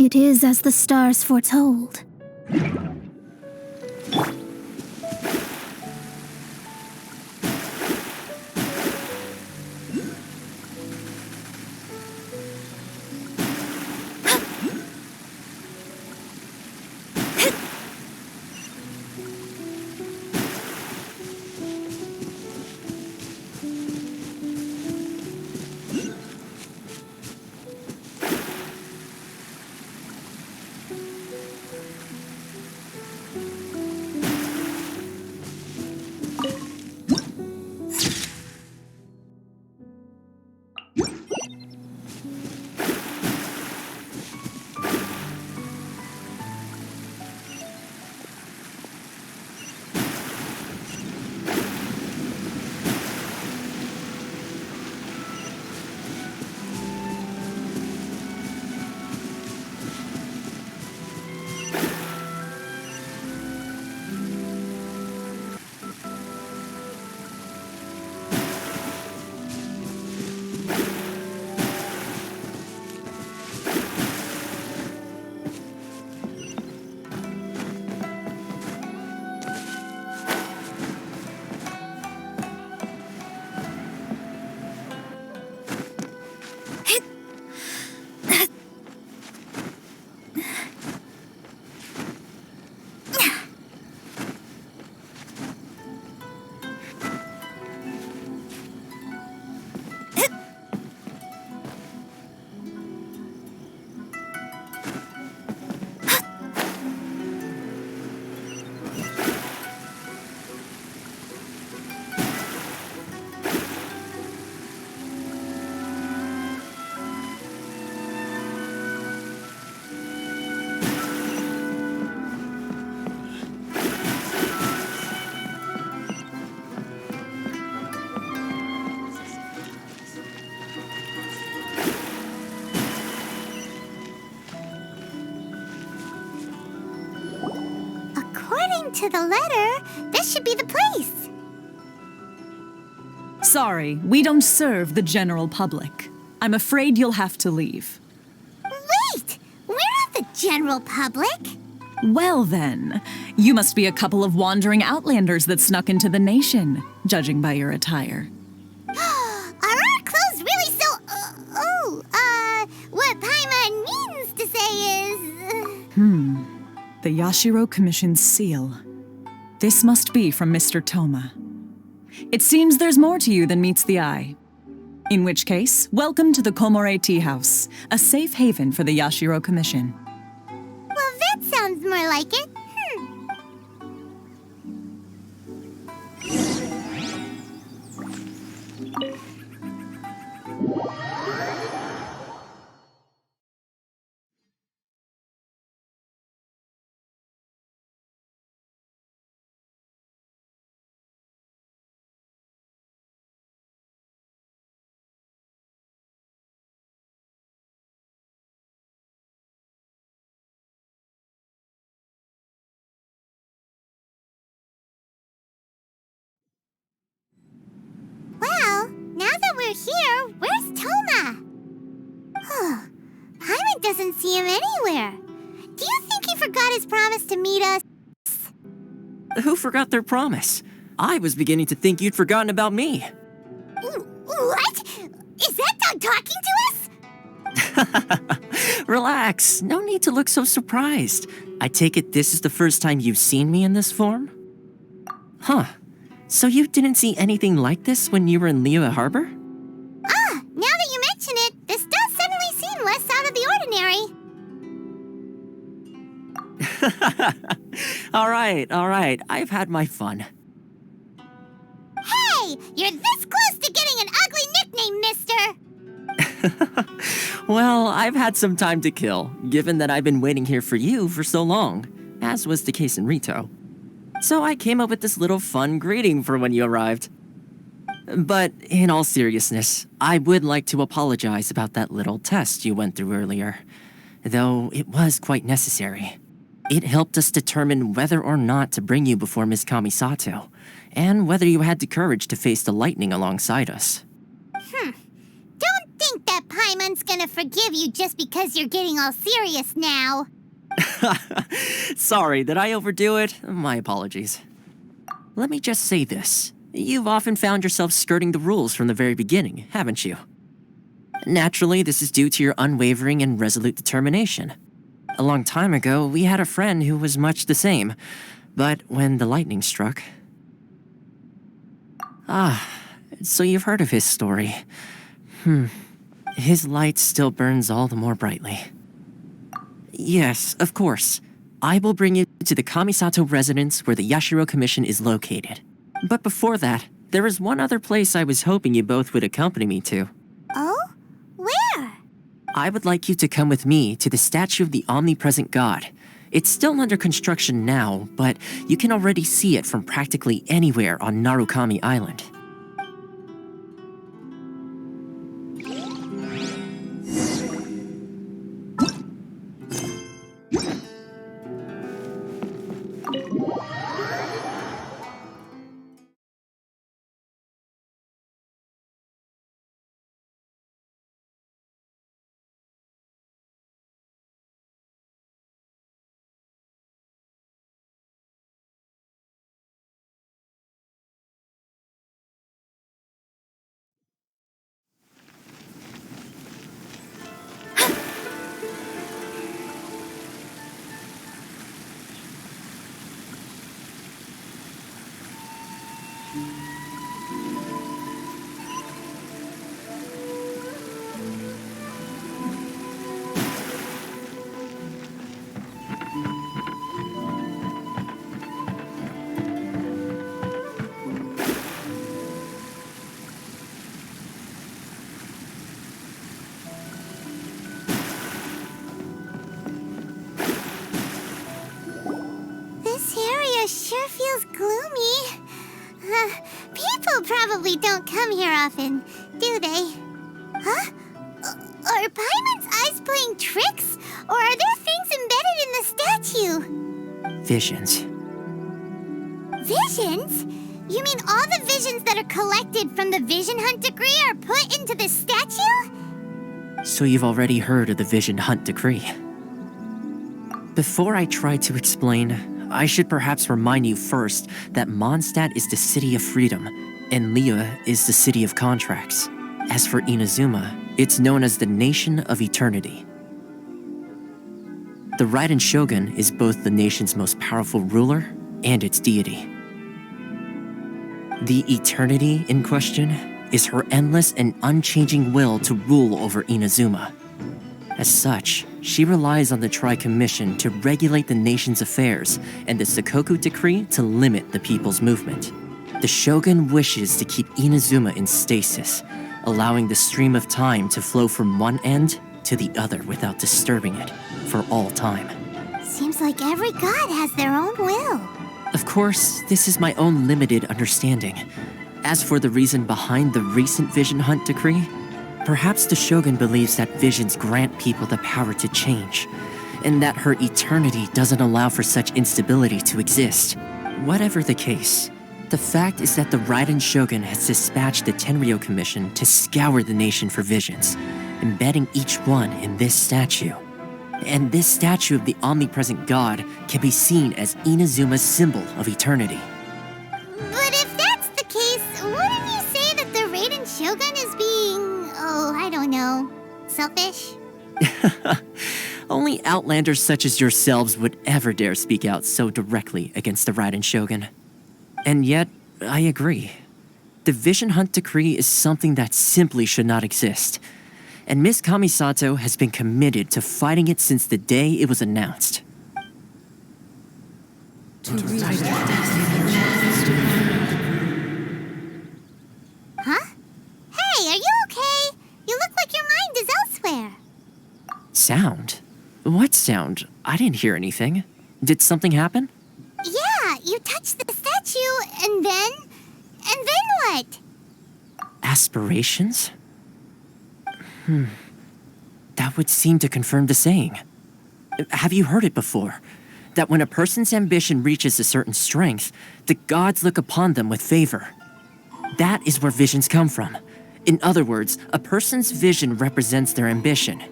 It is as the stars foretold. To the letter, this should be the place. Sorry, we don't serve the general public. I'm afraid you'll have to leave. Wait! We're not the general public. Well then, you must be a couple of wandering outlanders that snuck into the nation, judging by your attire. Are our clothes really so... what Paimon means to say is... The Yashiro Commission's seal. This must be from Mr. Toma. It seems there's more to you than meets the eye. In which case, welcome to the Komore Teahouse, a safe haven for the Yashiro Commission. Well, that sounds more like it. Here, where's Toma? Paimon doesn't see him anywhere. Do you think he forgot his promise to meet us? Who forgot their promise? I was beginning to think you'd forgotten about me. What? Is that dog talking to us? Relax, no need to look so surprised. I take it this is the first time you've seen me in this form? Huh. So you didn't see anything like this when you were in Liyue Harbor? Ah, now that you mention it, this does suddenly seem less out of the ordinary. All right. I've had my fun. Hey, you're this close to getting an ugly nickname, mister! Well, I've had some time to kill, given that I've been waiting here for you for so long, as was the case in Rito. So I came up with this little fun greeting for when you arrived. But in all seriousness, I would like to apologize about that little test you went through earlier, though it was quite necessary. It helped us determine whether or not to bring you before Ms. Kamisato, and whether you had the courage to face the lightning alongside us. Don't think that Paimon's gonna forgive you just because you're getting all serious now. Sorry, did I overdo it? My apologies. Let me just say this. You've often found yourself skirting the rules from the very beginning, haven't you? Naturally, this is due to your unwavering and resolute determination. A long time ago, we had a friend who was much the same, but when the lightning struck... so you've heard of his story. His light still burns all the more brightly. Yes, of course. I will bring you to the Kamisato residence where the Yashiro Commission is located. But before that, there is one other place I was hoping you both would accompany me to. Oh? Where? I would like you to come with me to the statue of the Omnipresent God. It's still under construction now, but you can already see it from practically anywhere on Narukami Island. Sure feels gloomy. People probably don't come here often, do they? Huh? Are Paimon's eyes playing tricks? Or are there things embedded in the statue? Visions. Visions? You mean all the visions that are collected from the Vision Hunt Decree are put into the statue? So you've already heard of the Vision Hunt Decree. Before I try to explain, I should perhaps remind you first that Mondstadt is the city of freedom, and Liyue is the city of contracts. As for Inazuma, it's known as the Nation of Eternity. The Raiden Shogun is both the nation's most powerful ruler and its deity. The Eternity in question is her endless and unchanging will to rule over Inazuma. As such, she relies on the Tri-Commission to regulate the nation's affairs and the Sakoku Decree to limit the people's movement. The Shogun wishes to keep Inazuma in stasis, allowing the stream of time to flow from one end to the other without disturbing it for all time. Seems like every god has their own will. Of course, this is my own limited understanding. As for the reason behind the recent Vision Hunt Decree, perhaps the Shogun believes that visions grant people the power to change, and that her eternity doesn't allow for such instability to exist. Whatever the case, the fact is that the Raiden Shogun has dispatched the Tenryou Commission to scour the nation for visions, embedding each one in this statue. And this statue of the Omnipresent God can be seen as Inazuma's symbol of eternity. But if that's the case, wouldn't you say that the Raiden Shogun is being... I don't know, selfish? Only outlanders such as yourselves would ever dare speak out so directly against the Raiden Shogun. And yet, I agree. The Vision Hunt Decree is something that simply should not exist. And Miss Kamisato has been committed to fighting it since the day it was announced. Huh? Hey, are you okay? You look like your mind is elsewhere. Sound? What sound? I didn't hear anything. Did something happen? Yeah, you touched the statue, and then what? Aspirations? That would seem to confirm the saying. Have you heard it before? That when a person's ambition reaches a certain strength, the gods look upon them with favor. That is where visions come from. In other words, a person's vision represents their ambition.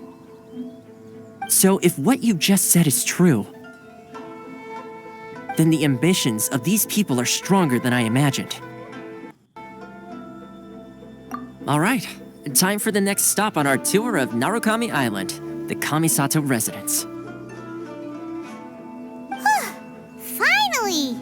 So if what you just said is true, then the ambitions of these people are stronger than I imagined. All right, time for the next stop on our tour of Narukami Island, the Kamisato residence. Finally!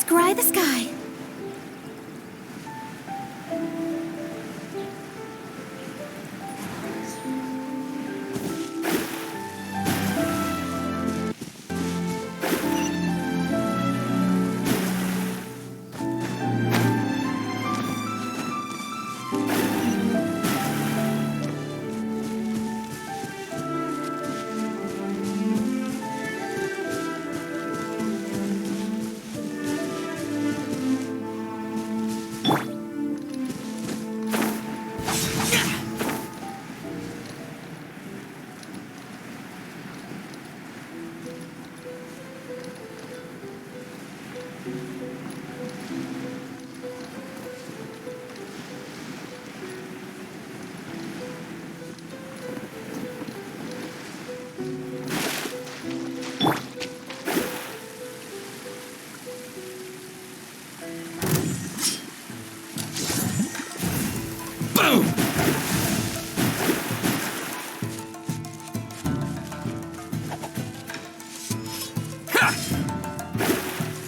Scry the sky.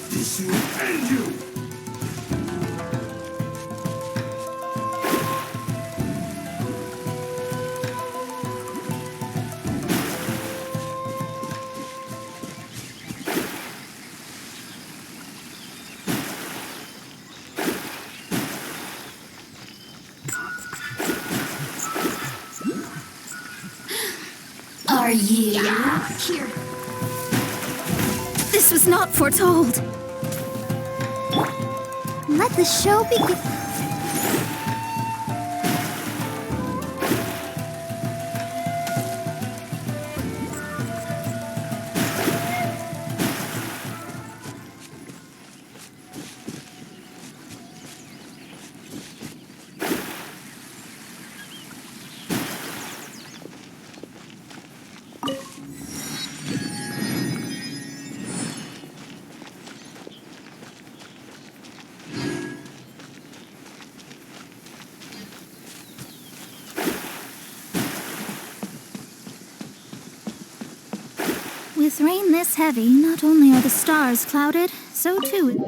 This will end you! Are you here? This was not foretold. Let the show begin. With rain this heavy, not only are the stars clouded, so too...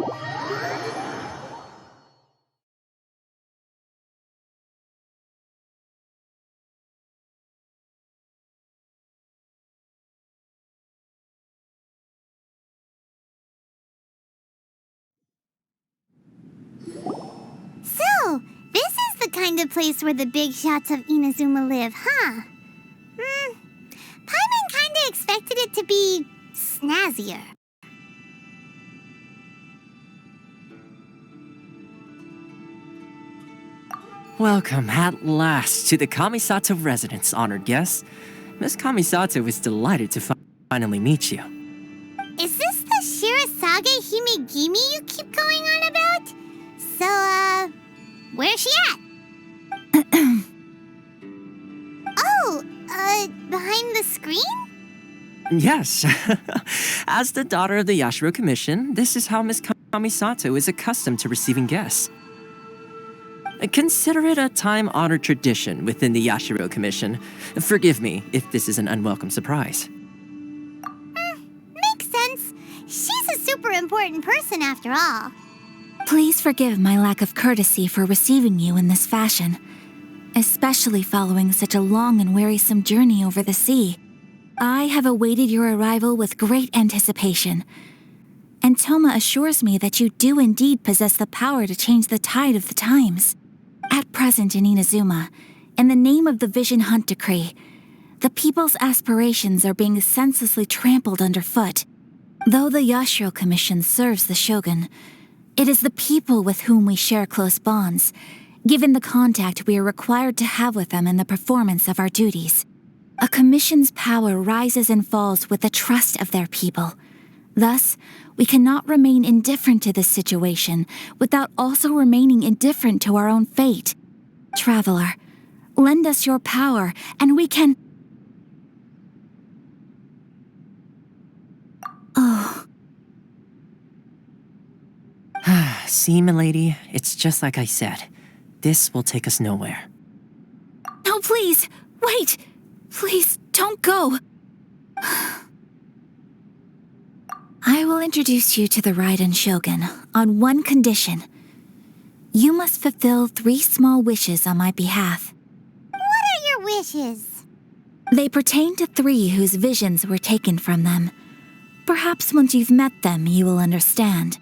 So, this is the kind of place where the big shots of Inazuma live, huh? Paimon kinda kinda expected it to be snazzier. Welcome at last to the Kamisato residence, honored guests. Miss Kamisato is delighted to finally meet you. Is this the Shirazage Himegimi you keep going on about? So, where's she at? Oh, behind the screen? Yes. As the daughter of the Yashiro Commission, this is how Miss Kamisato is accustomed to receiving guests. Consider it a time-honored tradition within the Yashiro Commission. Forgive me if this is an unwelcome surprise. Makes sense. She's a super important person after all. Please forgive my lack of courtesy for receiving you in this fashion, especially following such a long and wearisome journey over the sea. I have awaited your arrival with great anticipation, and Toma assures me that you do indeed possess the power to change the tide of the times. At present in Inazuma, in the name of the Vision Hunt Decree, the people's aspirations are being senselessly trampled underfoot. Though the Yashiro Commission serves the Shogun, it is the people with whom we share close bonds, given the contact we are required to have with them in the performance of our duties. A commission's power rises and falls with the trust of their people. Thus, we cannot remain indifferent to this situation without also remaining indifferent to our own fate. Traveler, lend us your power, and we can... Oh. See, milady, it's just like I said. This will take us nowhere. No, please, wait! Please, don't go! I will introduce you to the Raiden Shogun on one condition. You must fulfill 3 small wishes on my behalf. What are your wishes? They pertain to 3 whose visions were taken from them. Perhaps once you've met them, you will understand.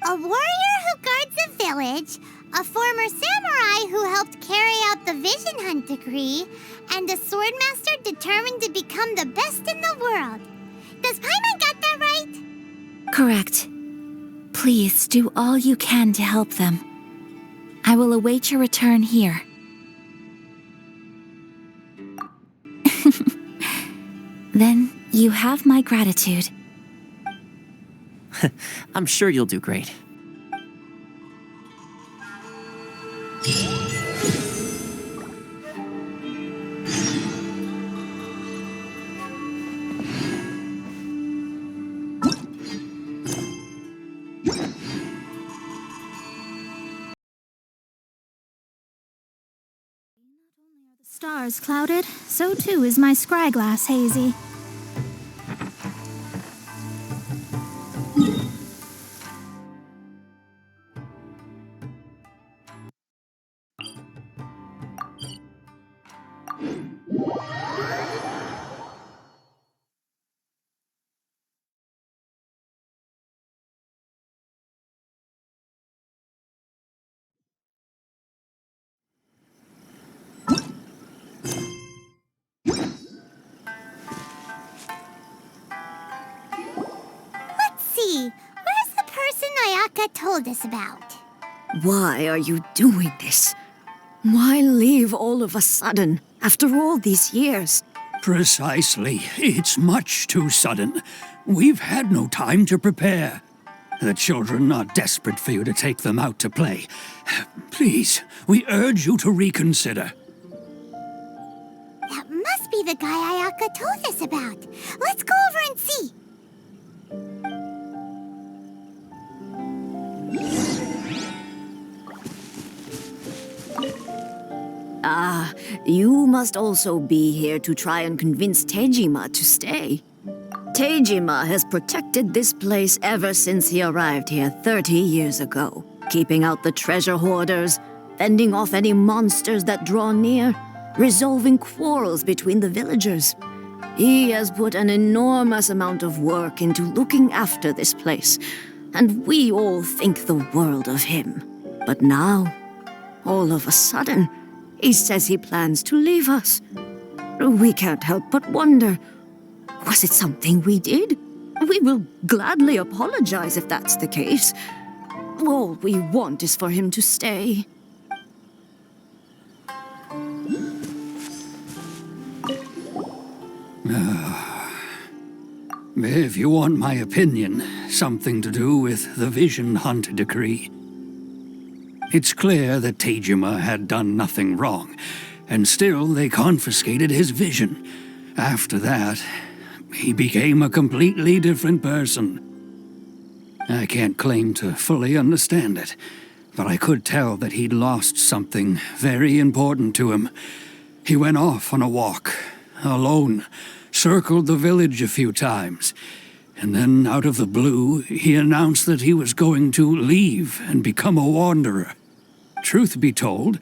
A warrior who guards a village, a former samurai who helped carry out the Vision Hunt Decree, and a swordmaster determined to become the best in the world. Does Paimon got that right? Correct. Please do all you can to help them. I will await your return here. Then you have my gratitude. I'm sure you'll do great. Stars clouded, so too is my scryglass hazy. Where's the person Ayaka told us about? Why are you doing this? Why leave all of a sudden, after all these years? Precisely. It's much too sudden. We've had no time to prepare. The children are desperate for you to take them out to play. Please, we urge you to reconsider. That must be the guy Ayaka told us about. Let's go over and see. You must also be here to try and convince Tejima to stay. Tejima has protected this place ever since he arrived here 30 years ago, keeping out the treasure hoarders, fending off any monsters that draw near, resolving quarrels between the villagers. He has put an enormous amount of work into looking after this place, and we all think the world of him. But now, all of a sudden, He says he plans to leave us. We can't help but wonder, was it something we did? We will gladly apologize if that's the case. All we want is for him to stay. If you want my opinion, something to do with the Vision Hunt decree. It's clear that Tejima had done nothing wrong, and still they confiscated his vision. After that, he became a completely different person. I can't claim to fully understand it, but I could tell that he'd lost something very important to him. He went off on a walk, alone, circled the village a few times, and then out of the blue, he announced that he was going to leave and become a wanderer. Truth be told,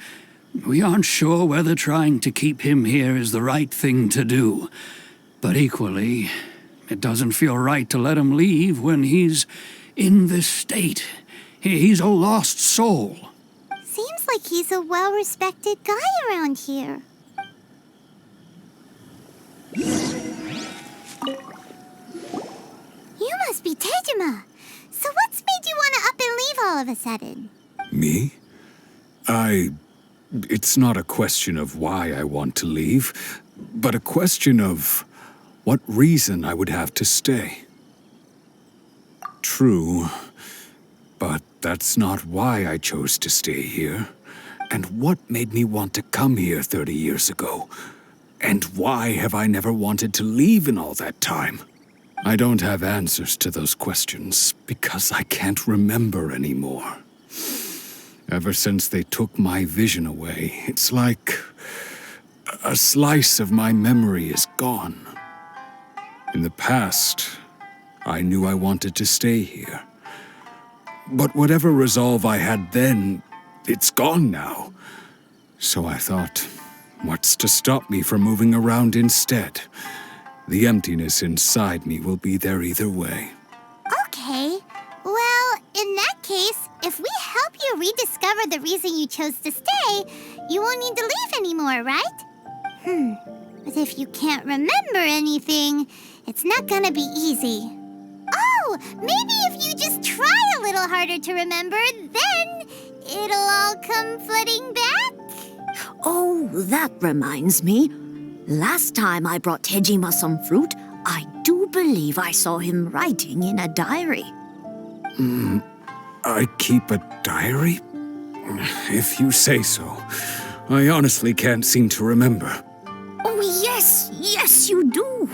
we aren't sure whether trying to keep him here is the right thing to do. But equally, it doesn't feel right to let him leave when he's in this state. He's a lost soul. Seems like he's a well-respected guy around here. You must be Tejima. So what's made you want to up and leave all of a sudden? Me? It's not a question of why I want to leave, but a question of what reason I would have to stay. True, but that's not why I chose to stay here. And what made me want to come here 30 years ago? And why have I never wanted to leave in all that time? I don't have answers to those questions because I can't remember anymore. Ever since they took my vision away, it's like a slice of my memory is gone. In the past, I knew I wanted to stay here. But whatever resolve I had then, it's gone now. So I thought, what's to stop me from moving around instead? The emptiness inside me will be there either way. Okay. Well, in that case, if we help you rediscover the reason you chose to stay, you won't need to leave anymore, right? But if you can't remember anything, it's not gonna be easy. Oh, maybe if you just try a little harder to remember, then it'll all come flooding back? Oh, that reminds me. Last time I brought Tejima some fruit, I do believe I saw him writing in a diary. I keep a diary? If you say so. I honestly can't seem to remember. Oh, yes, you do.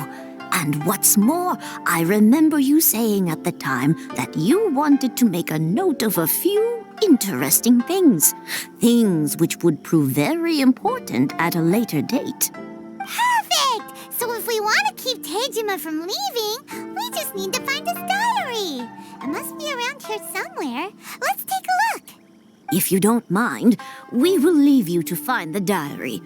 And what's more, I remember you saying at the time that you wanted to make a note of a few interesting things. Things which would prove very important at a later date. Perfect! So if we want to keep Tejima from leaving, we just need to find his diary. It must be around here somewhere. Let's take a look. If you don't mind, we will leave you to find the diary.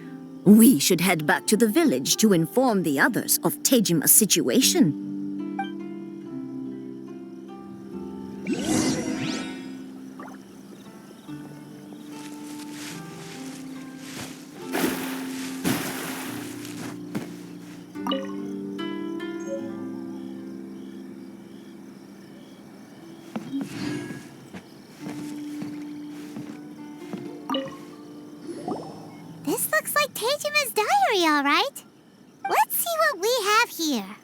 We should head back to the village to inform the others of Tejima's situation. This looks like Tejima's diary, all right. Let's see what we have here.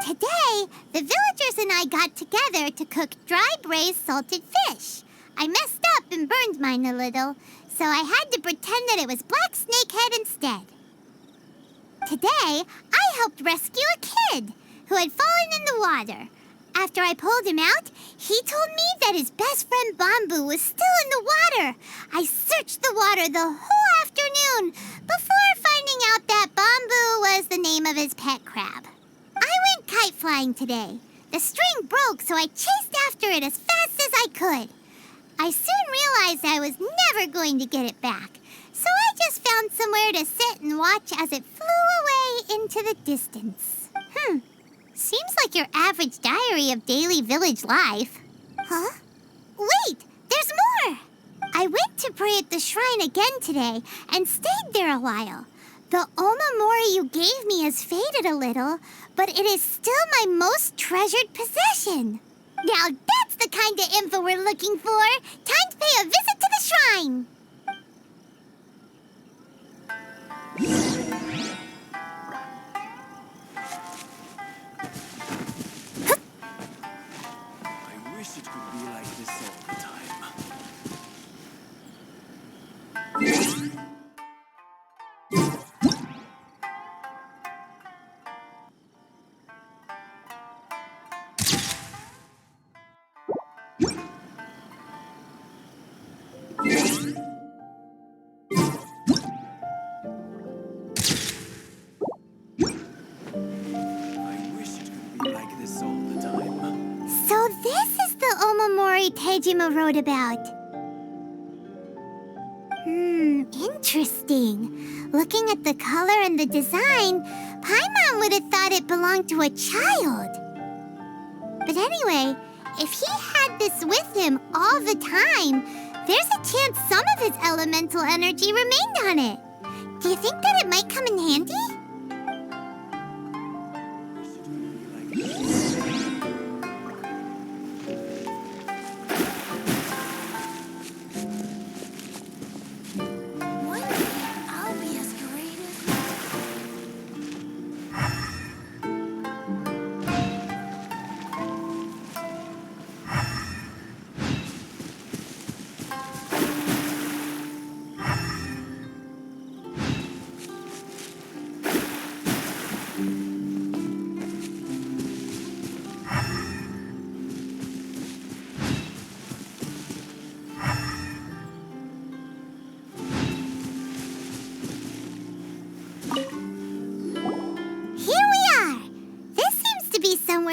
Today, the villagers and I got together to cook dry braised salted fish. I messed up and burned mine a little, so I had to pretend that it was black snakehead instead. Today, I helped rescue a kid who had fallen in the water. After I pulled him out, he told me that his best friend Bamboo was still in the water. I searched the water the whole afternoon before finding out that Bamboo was the name of his pet crab. I went kite flying today. The string broke, so I chased after it as fast as I could. I soon realized I was never going to get it back, so I just found somewhere to sit and watch as it flew away into the distance. Seems like your average diary of daily village life. Huh? Wait, there's more! I went to pray at the shrine again today and stayed there a while. The Omamori you gave me has faded a little, but it is still my most treasured possession. Now that's the kind of info we're looking for. Time to pay a visit to the shrine. I wish it could be like this all the time. So this is the Omamori Tejima wrote about. Interesting. Looking at the color and the design, Paimon would have thought it belonged to a child. But anyway, if he had this with him all the time, there's a chance some of his elemental energy remained on it. Do you think that it might come in handy?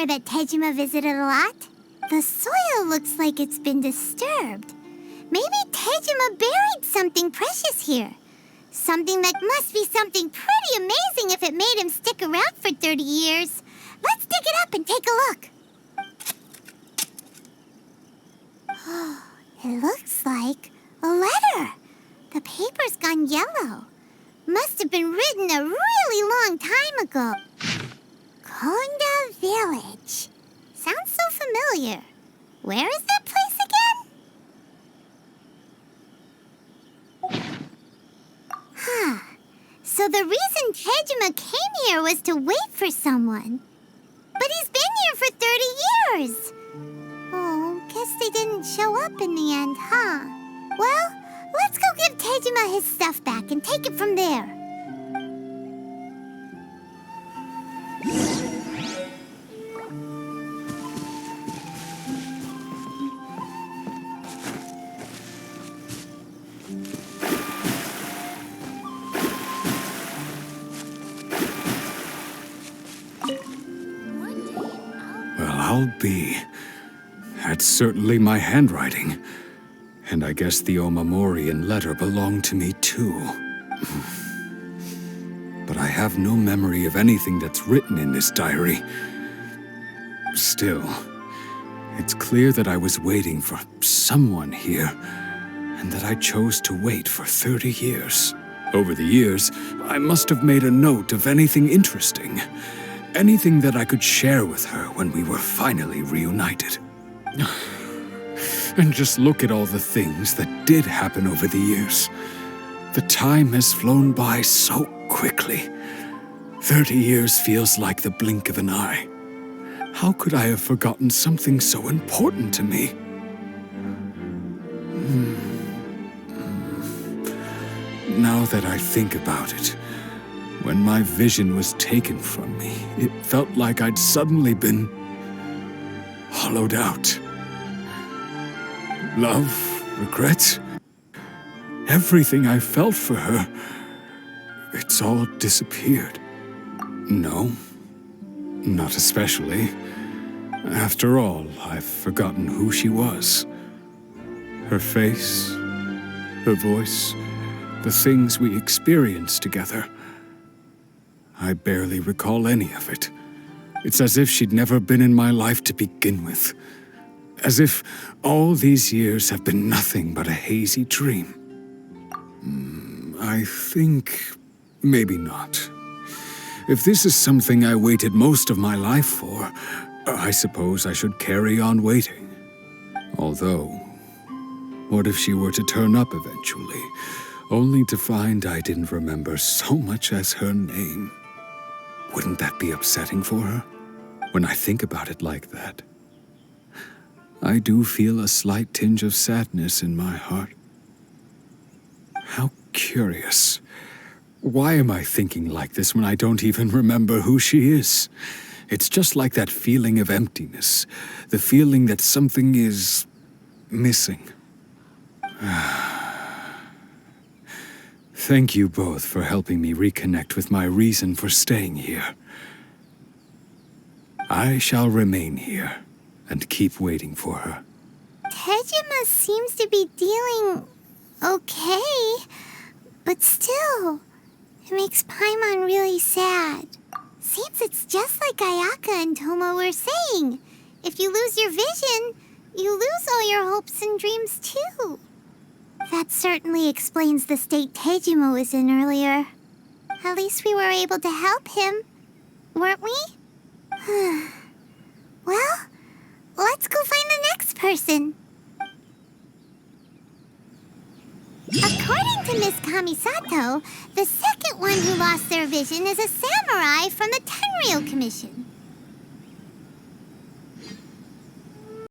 That Tejima visited a lot. The soil looks like it's been disturbed. Maybe Tejima buried something precious here. Something that must be something pretty amazing if it made him stick around for 30 years. Let's dig it up and take a look. It looks like a letter. The paper's gone yellow. Must have been written a really long time ago. Konda Village. Sounds so familiar. Where is that place again? So the reason Tejima came here was to wait for someone. But he's been here for 30 years. Oh, guess they didn't show up in the end, huh? Well, let's go give Tejima his stuff back and take it from there. I'll be. That's certainly my handwriting. And I guess the Omamorian letter belonged to me too. But I have no memory of anything that's written in this diary. Still, it's clear that I was waiting for someone here, and that I chose to wait for 30 years. Over the years, I must have made a note of anything interesting. Anything that I could share with her when we were finally reunited. And just look at all the things that did happen over the years. The time has flown by so quickly. 30 years feels like the blink of an eye. How could I have forgotten something so important to me? Now that I think about it, when my vision was taken from me, it felt like I'd suddenly been hollowed out. Love, regret, everything I felt for her, it's all disappeared. No, not especially. After all, I've forgotten who she was. Her face, her voice, the things we experienced together. I barely recall any of it. It's as if she'd never been in my life to begin with. As if all these years have been nothing but a hazy dream. I think maybe not. If this is something I waited most of my life for, I suppose I should carry on waiting. Although, what if she were to turn up eventually, only to find I didn't remember so much as her name? Wouldn't that be upsetting for her? When I think about it like that, I do feel a slight tinge of sadness in my heart. How curious. Why am I thinking like this when I don't even remember who she is? It's just like that feeling of emptiness, the feeling that something is missing. Thank you both for helping me reconnect with my reason for staying here. I shall remain here and keep waiting for her. Tejima seems to be dealing okay, but still, it makes Paimon really sad. Seems it's just like Ayaka and Toma were saying. If you lose your vision, you lose all your hopes and dreams too. That certainly explains the state Tejima was in earlier. At least we were able to help him, weren't we? Well, let's go find the next person. According to Miss Kamisato, the second one who lost their vision is a samurai from the Tenryou Commission.